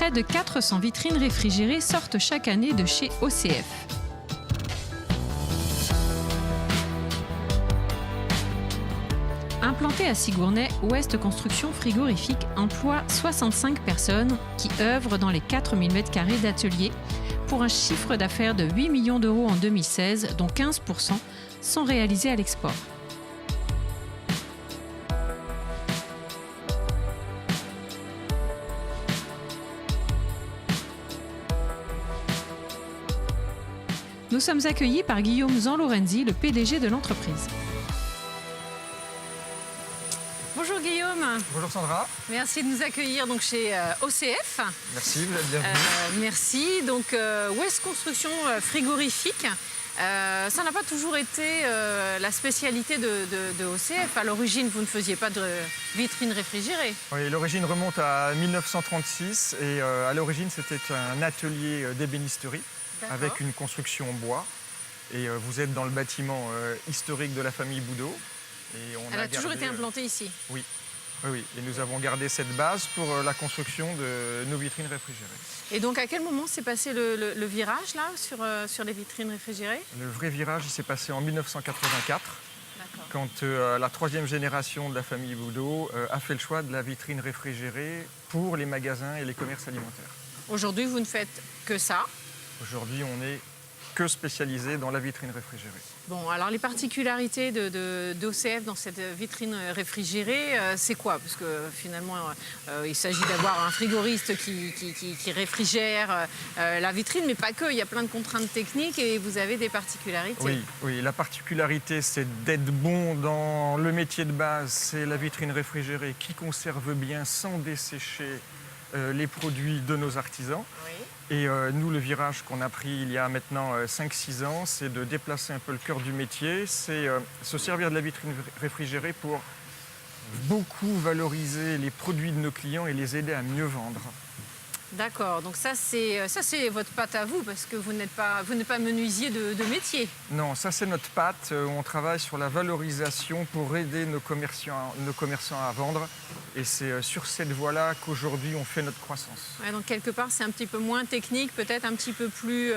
Près de 400 vitrines réfrigérées sortent chaque année de chez OCF. Implanté à Sigournay, Ouest Construction Frigorifique emploie 65 personnes qui œuvrent dans les 4000 m² d'ateliers pour un chiffre d'affaires de 8 millions d'euros en 2016, dont 15% sont réalisés à l'export. Nous sommes accueillis par Guillaume Zanlorenzi, le PDG de l'entreprise. Bonjour Guillaume. Bonjour Sandra. Merci de nous accueillir donc chez OCF. Merci, vous êtes bienvenue. Merci. Donc Ouest Construction Frigorifique, ça n'a pas toujours été la spécialité de OCF. À l'origine, vous ne faisiez pas de vitrines réfrigérées. Oui, l'origine remonte à 1936 et à l'origine, c'était un atelier d'ébénisterie avec une construction en bois. Et vous êtes dans le bâtiment historique de la famille Boudot. Elle a toujours été implantée ici. Oui. Oui, et nous avons gardé cette base pour la construction de nos vitrines réfrigérées. Et donc, à quel moment s'est passé le virage là, sur les vitrines réfrigérées? Le vrai virage, il s'est passé en 1984, quand la troisième génération de la famille Boudot a fait le choix de la vitrine réfrigérée pour les magasins et les commerces alimentaires. Aujourd'hui, vous ne faites que ça? Aujourd'hui, on n'est que spécialisé dans la vitrine réfrigérée. Bon, alors les particularités d'OCF dans cette vitrine réfrigérée, c'est quoi? Parce que finalement, il s'agit d'avoir un frigoriste qui réfrigère la vitrine, mais pas que. Il y a plein de contraintes techniques et vous avez des particularités. Oui, la particularité, c'est d'être bon dans le métier de base. C'est la vitrine réfrigérée qui conserve bien sans dessécher les produits de nos artisans. Oui. Et nous, le virage qu'on a pris il y a maintenant 5-6 ans, c'est de déplacer un peu le cœur du métier, c'est se servir de la vitrine réfrigérée pour beaucoup valoriser les produits de nos clients et les aider à mieux vendre. D'accord, donc ça c'est votre patte à vous, parce que vous n'êtes pas menuisier de métier. Non, ça c'est notre patte. On travaille sur la valorisation pour aider nos commerçants à vendre. Et c'est sur cette voie-là qu'aujourd'hui on fait notre croissance. Ouais, donc quelque part c'est un petit peu moins technique, peut-être un petit peu plus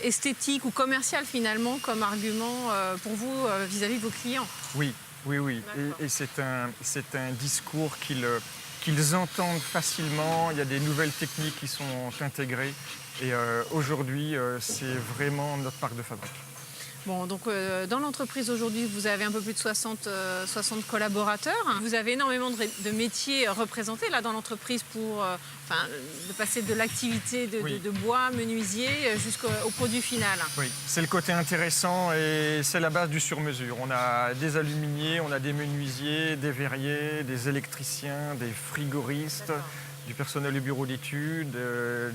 esthétique ou commercial finalement comme argument pour vous vis-à-vis de vos clients. Oui. Et c'est un discours qu'ils entendent facilement. Il y a des nouvelles techniques qui sont intégrées. Et aujourd'hui, c'est vraiment notre marque de fabrique. Bon, donc dans l'entreprise aujourd'hui, vous avez un peu plus de 60 collaborateurs. Vous avez énormément de métiers représentés là dans l'entreprise pour de passer de l'activité de bois, menuisier, jusqu'au produit final. Oui, c'est le côté intéressant et c'est la base du sur-mesure. On a des aluminiers, on a des menuisiers, des verriers, des électriciens, des frigoristes, du personnel du bureau d'études,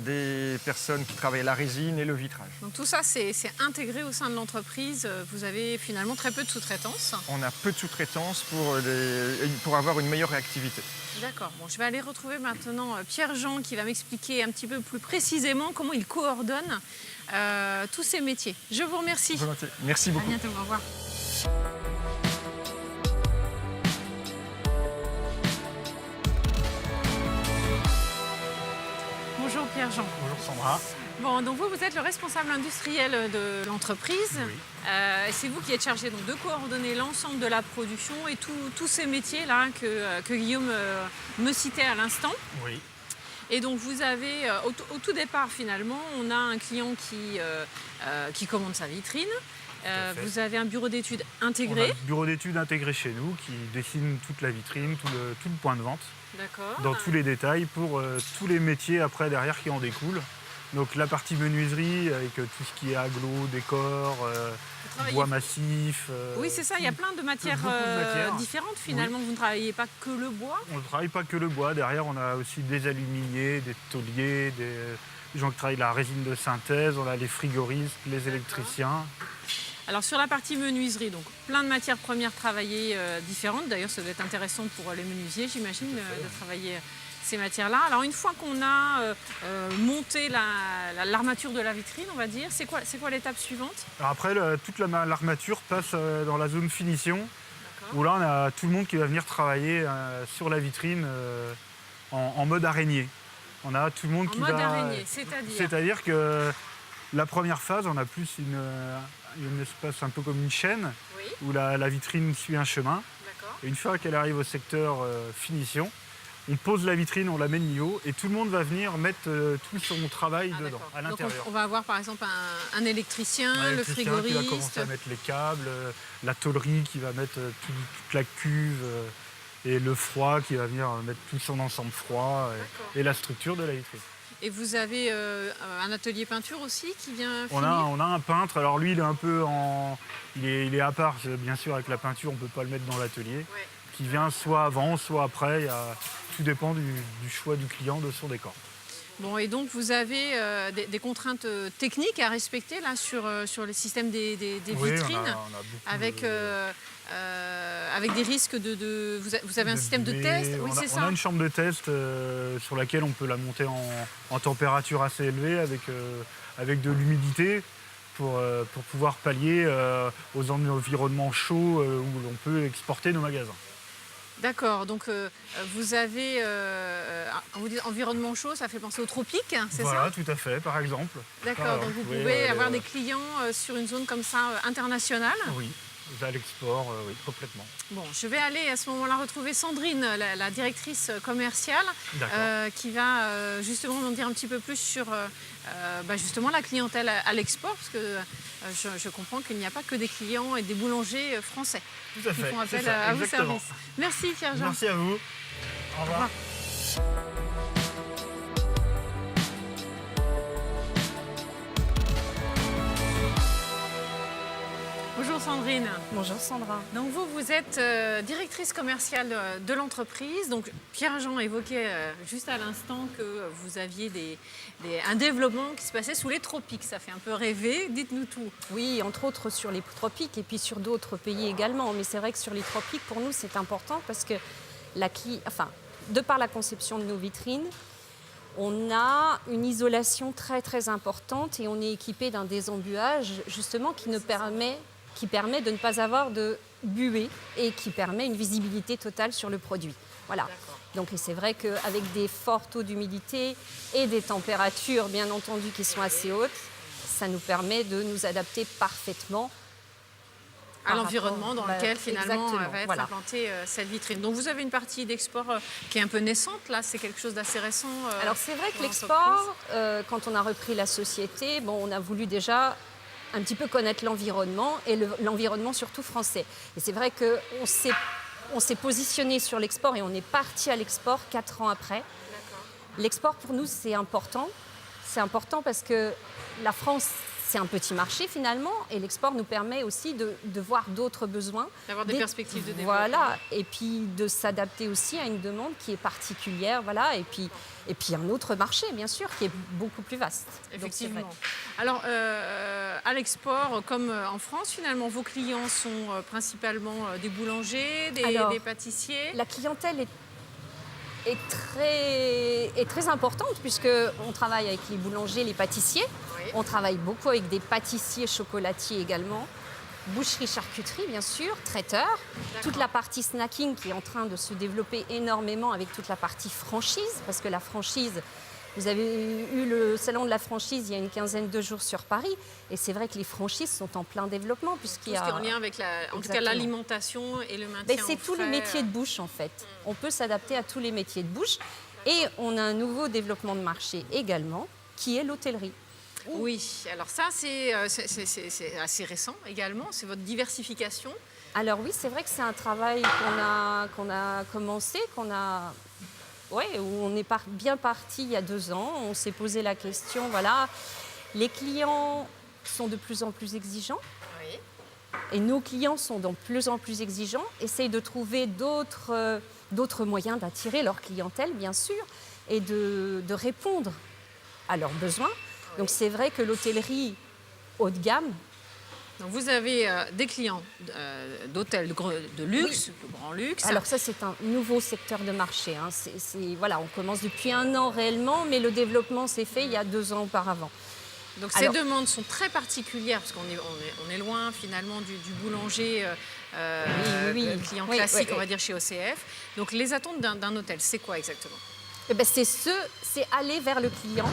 des personnes qui travaillent la résine et le vitrage. Donc tout ça, c'est intégré au sein de l'entreprise. Vous avez finalement très peu de sous-traitance. On a peu de sous-traitance pour avoir une meilleure réactivité. D'accord. Bon, je vais aller retrouver maintenant Pierre-Jean qui va m'expliquer un petit peu plus précisément comment il coordonne tous ces métiers. Je vous remercie. Volontiers. Merci beaucoup. À bientôt. Au revoir. Bonjour Pierre-Jean. Bonjour Sandra. Bon, donc vous êtes le responsable industriel de l'entreprise. Oui. C'est vous qui êtes chargé donc, de coordonner l'ensemble de la production et tous ces métiers-là que Guillaume me citait à l'instant. Oui. Et donc vous avez, au tout départ finalement, on a un client qui commande sa vitrine. Vous avez un bureau d'études intégré. On a un bureau d'études intégré chez nous qui dessine toute la vitrine, tout le point de vente. D'accord. Dans tous les détails pour tous les métiers après derrière qui en découlent. Donc la partie menuiserie avec tout ce qui est aglo, décor, bois massif. Oui, c'est ça, il y a plein de matières différentes finalement. Oui. Vous ne travaillez pas que le bois? On ne travaille pas que le bois. Derrière, on a aussi des aluminiers, des tôliers, des gens qui travaillent la résine de synthèse, on a les frigoristes, les électriciens. Alors sur la partie menuiserie, donc plein de matières premières travaillées différentes. D'ailleurs, ça doit être intéressant pour les menuisiers, j'imagine, de travailler ces matières-là. Alors une fois qu'on a monté l'armature de la vitrine, on va dire, c'est quoi l'étape suivante? Alors après, toute l'armature passe dans la zone finition, où là on a tout le monde qui va venir travailler sur la vitrine en mode araignée. On a tout le monde En qui mode va... araignée, c'est-à-dire C'est-à-dire que la première phase, on a plus une espace un peu comme une chaîne, Oui, où la vitrine suit un chemin. d'accord. Et une fois qu'elle arrive au secteur finition, on pose la vitrine, on la met de niveau, et tout le monde va venir mettre tout son travail Ah, dedans, d'accord. à Donc l'intérieur. on va avoir par exemple un électricien, le L'électricien qui va frigoriste. commencer à mettre les câbles, la tôlerie qui va mettre toute la cuve, et le froid qui va venir mettre tout son ensemble froid, D'accord. et la structure de la vitrine. Et vous avez un atelier peinture aussi qui vient On finir a un peintre, alors lui il est un peu en... Il est à part, bien sûr avec la peinture on ne peut pas le mettre dans l'atelier, Ouais. qui vient soit avant, soit après, tout dépend du choix du client, de son décor. Bon, et donc vous avez des contraintes techniques à respecter là sur les systèmes des Oui, vitrines, on a beaucoup avec, de- avec des risques vous avez un système de buée. test. Oui, c'est On ça. a une chambre de test sur laquelle on peut la monter en température assez élevée avec de l'humidité pour pouvoir pallier aux environnements chauds où l'on peut exporter nos magasins. D'accord, donc vous avez, quand vous dites environnement chaud, ça fait penser aux tropiques, c'est Voilà, ça? tout à fait, par exemple. D'accord, Par donc exemple, vous oui, pouvez avoir aller, des clients sur une zone comme ça internationale. Oui, à l'export, oui, complètement. Bon, je vais aller à ce moment-là retrouver Sandrine, la directrice commerciale, D'accord. qui va justement nous dire un petit peu plus sur justement la clientèle à l'export, parce que je comprends qu'il n'y a pas que des clients et des boulangers français Tout à qui fait. font appel c'est ça, à vos exactement. services. Merci Pierre-Jean. Merci à vous. Au revoir. Bonjour Sandrine. Bonjour Sandra. Donc vous êtes directrice commerciale de l'entreprise. Donc Pierre-Jean évoquait juste à l'instant que vous aviez un développement qui se passait sous les tropiques. Ça fait un peu rêver. Dites-nous tout. Oui, entre autres sur les tropiques et puis sur d'autres pays également. Mais c'est vrai que sur les tropiques, pour nous, c'est important parce que de par la conception de nos vitrines, on a une isolation très très importante et on est équipé d'un désembuage justement qui permet de ne pas avoir de buée et qui permet une visibilité totale sur le produit. Voilà. Donc et c'est vrai qu'avec des forts taux d'humidité et des températures bien entendu qui sont assez hautes, ça nous permet de nous adapter parfaitement À l'environnement dans lequel finalement exactement, va être voilà. implantée cette vitrine. Donc vous avez une partie d'export qui est un peu naissante. Là, c'est quelque chose d'assez récent. Alors c'est vrai que pour l'export, quand on a repris la société, on a voulu déjà un petit peu connaître l'environnement et l'environnement surtout français. Et c'est vrai qu'on s'est positionné sur l'export et on est parti à l'export 4 ans après. L'export pour nous c'est important. C'est important parce que la France c'est un petit marché finalement et l'export nous permet aussi de voir d'autres besoins. D'avoir des perspectives de développement. Voilà, et puis de s'adapter aussi à une demande qui est particulière, voilà, et puis un autre marché bien sûr qui est beaucoup plus vaste. Donc, c'est Effectivement. vrai. Alors, à l'export, comme en France, finalement, vos clients sont principalement des boulangers, des pâtissiers. La clientèle est très importante puisqu'on travaille avec les boulangers, les pâtissiers. Oui. On travaille beaucoup avec des pâtissiers chocolatiers également. Boucherie, charcuterie, bien sûr, traiteurs. Toute la partie snacking qui est en train de se développer énormément avec toute la partie franchise. Parce que la franchise, vous avez eu le salon de la franchise il y a une quinzaine de jours sur Paris. Et c'est vrai que les franchises sont en plein développement. Tout ce qui est en lien avec l'alimentation et le maintien c'est en tous les frais. métiers de bouche en fait. On peut s'adapter à tous les métiers de bouche. Et on a un nouveau développement de marché également, qui est l'hôtellerie. Oui, alors ça, c'est assez récent également. C'est votre diversification. Alors oui, c'est vrai que c'est un travail qu'on a commencé, où on est bien parti il y a 2 ans. On s'est posé la question, voilà, les clients sont de plus en plus exigeants. Oui. Et nos clients sont de plus en plus exigeants, essayent de trouver d'autres moyens d'attirer leur clientèle, bien sûr, et de répondre à leurs besoins. Donc c'est vrai que l'hôtellerie haut de gamme, Donc vous avez des clients d'hôtels de luxe, de grand luxe. alors ça c'est un nouveau secteur de marché. Hein. Voilà, on commence depuis 1 an réellement, mais le développement s'est fait il y a 2 ans auparavant. Donc ces demandes sont très particulières parce qu'on est loin finalement du boulanger Oui. client Oui, classique, oui, on va dire chez OCF. Donc les attentes d'un hôtel, c'est quoi exactement? Eh ben, c'est aller vers le client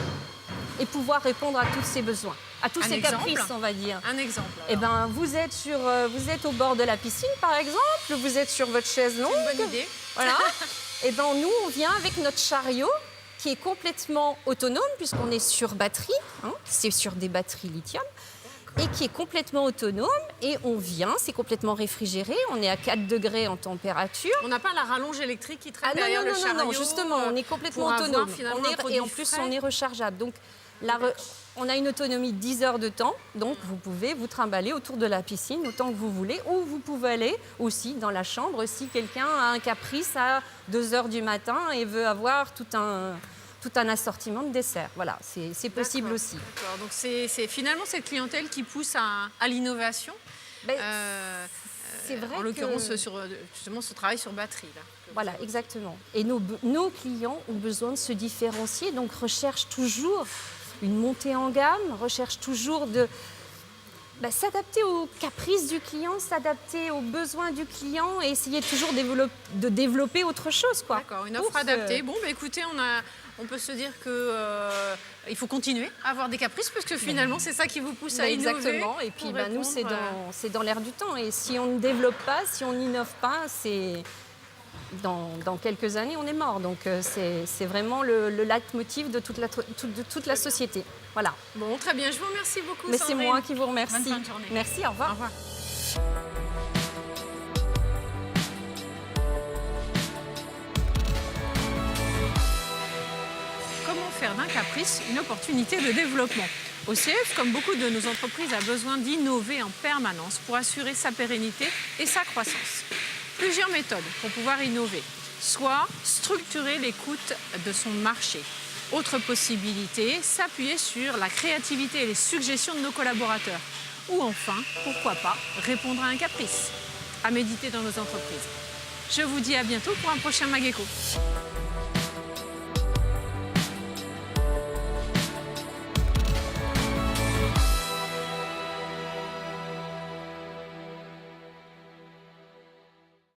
et pouvoir répondre à tous ses besoins, à tous Un ses exemple caprices, on va dire. Un exemple. Eh ben, vous êtes au bord de la piscine, par exemple, vous êtes sur votre chaise longue. Une bonne idée. Voilà. Et ben, nous, on vient avec notre chariot qui est complètement autonome puisqu'on est sur batterie, hein, c'est sur des batteries lithium, et qui est complètement autonome. Et on vient, c'est complètement réfrigéré, on est à 4 degrés en température. On n'a pas la rallonge électrique qui traîne Ah non, derrière non, le non, chariot. non, justement, on est complètement pour avoir, autonome. finalement, un Et produit en plus, frais. on est rechargeable. Donc, on a une autonomie de 10 heures de temps. Donc, vous pouvez vous trimballer autour de la piscine autant que vous voulez. Ou vous pouvez aller aussi dans la chambre si quelqu'un a un caprice à 2 heures du matin et veut avoir tout un assortiment de desserts. Voilà, c'est possible D'accord, aussi. d'accord. Donc c'est finalement cette clientèle qui pousse à l'innovation. Ben, c'est vrai En l'occurrence, que- sur justement ce travail sur batterie. Là. Voilà, exactement. Et nos clients ont besoin de se différencier, donc recherchent toujours une montée en gamme, recherchent toujours de s'adapter aux caprices du client, s'adapter aux besoins du client et essayer toujours de développer autre chose, quoi. D'accord, une Pour offre adaptée. Bon, bah, écoutez, on peut se dire que il faut continuer à avoir des caprices parce que finalement, c'est ça qui vous pousse à innover. Exactement. Et puis, pour nous, c'est répondre, c'est dans l'air du temps. Et si on ne développe pas, si on n'innove pas, c'est dans quelques années, on est mort. Donc, c'est vraiment le leitmotiv de toute la société. Voilà. Bon, très bien. Je vous remercie beaucoup, Mais c'est Sandrine. moi qui vous remercie. Bonne fin de journée. Merci, au revoir. Au revoir. Comment faire d'un caprice une opportunité de développement? OCF, comme beaucoup de nos entreprises, a besoin d'innover en permanence pour assurer sa pérennité et sa croissance. Plusieurs méthodes pour pouvoir innover. Soit structurer les coûts de son marché. Autre possibilité, s'appuyer sur la créativité et les suggestions de nos collaborateurs. Ou enfin, pourquoi pas, répondre à un caprice. À méditer dans nos entreprises. Je vous dis à bientôt pour un prochain Mageco.